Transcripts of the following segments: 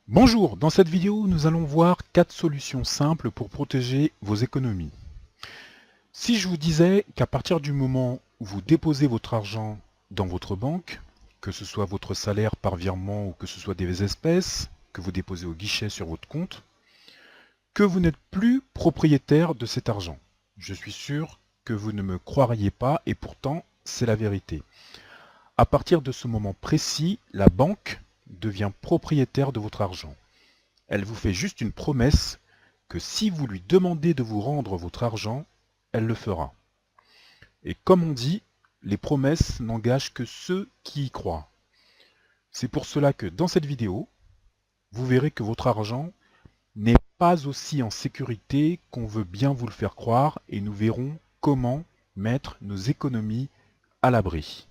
Bonjour, dans cette vidéo, nous allons voir 4 solutions simples pour protéger vos économies. Si je vous disais qu'à partir du moment où vous déposez votre argent dans votre banque, que ce soit votre salaire par virement ou que ce soit des espèces que vous déposez au guichet sur votre compte, que vous n'êtes plus propriétaire de cet argent. Je suis sûr que vous ne me croiriez pas et pourtant c'est la vérité. À partir de ce moment précis, la banque devient propriétaire de votre argent. Elle vous fait juste une promesse que si vous lui demandez de vous rendre votre argent, elle le fera. Et comme on dit, les promesses n'engagent que ceux qui y croient. C'est pour cela que dans cette vidéo, vous verrez que votre argent n'est pas aussi en sécurité qu'on veut bien vous le faire croire et nous verrons comment mettre nos économies à l'abri.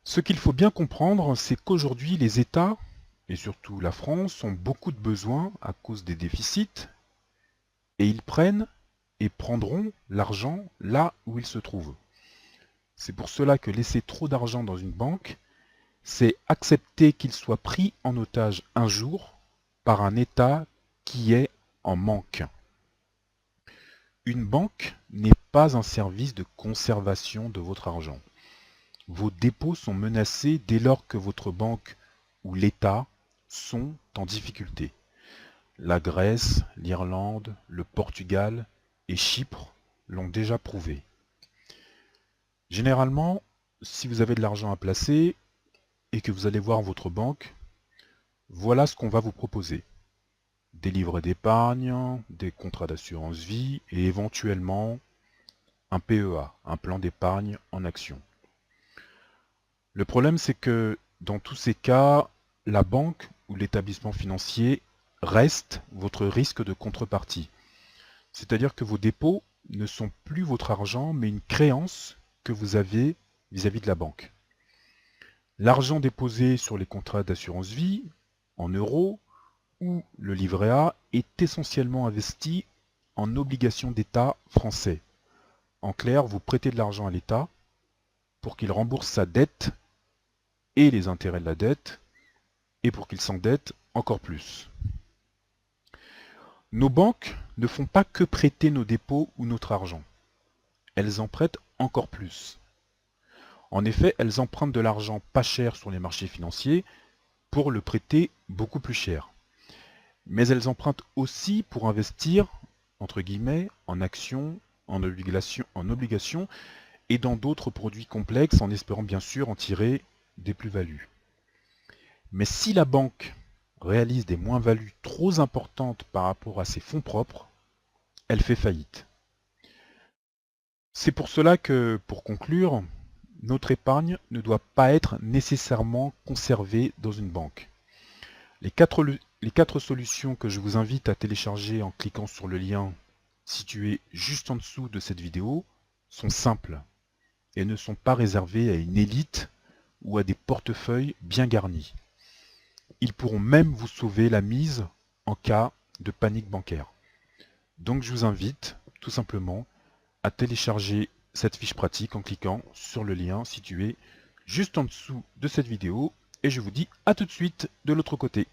Ce qu'il faut bien comprendre, c'est qu'aujourd'hui les États, et surtout la France, ont beaucoup de besoins à cause des déficits, et ils prennent et prendront l'argent là où il se trouve. C'est pour cela que laisser trop d'argent dans une banque, c'est accepter qu'il soit pris en otage un jour par un État qui est en manque. Une banque n'est pas un service de conservation de votre argent. Vos dépôts sont menacés dès lors que votre banque ou l'État sont en difficulté. La Grèce, l'Irlande, le Portugal et Chypre l'ont déjà prouvé. Généralement, si vous avez de l'argent à placer et que vous allez voir votre banque, voilà ce qu'on va vous proposer. Des livrets d'épargne, des contrats d'assurance vie et éventuellement un PEA, un plan d'épargne en action. Le problème, c'est que dans tous ces cas, la banque ou l'établissement financier reste votre risque de contrepartie. C'est-à-dire que vos dépôts ne sont plus votre argent, mais une créance que vous avez vis-à-vis de la banque. L'argent déposé sur les contrats d'assurance vie, en euros, ou le livret A, est essentiellement investi en obligations d'État français. En clair, vous prêtez de l'argent à l'État pour qu'il rembourse sa dette et les intérêts de la dette, et pour qu'il s'endette encore plus. Nos banques ne font pas que prêter nos dépôts ou notre argent. Elles en prêtent encore plus. En effet, elles empruntent de l'argent pas cher sur les marchés financiers pour le prêter beaucoup plus cher. Mais elles empruntent aussi pour investir, entre guillemets, en actions, en obligations et dans d'autres produits complexes en espérant bien sûr en tirer des plus-values. Mais si la banque réalise des moins-values trop importantes par rapport à ses fonds propres, elle fait faillite. C'est pour cela que, pour conclure, notre épargne ne doit pas être nécessairement conservée dans une banque. Les quatre solutions que je vous invite à télécharger en cliquant sur le lien situé juste en dessous de cette vidéo sont simples et ne sont pas réservées à une élite ou à des portefeuilles bien garnis. Ils pourront même vous sauver la mise en cas de panique bancaire. Donc je vous invite tout simplement à télécharger cette fiche pratique en cliquant sur le lien situé juste en dessous de cette vidéo et je vous dis à tout de suite de l'autre côté.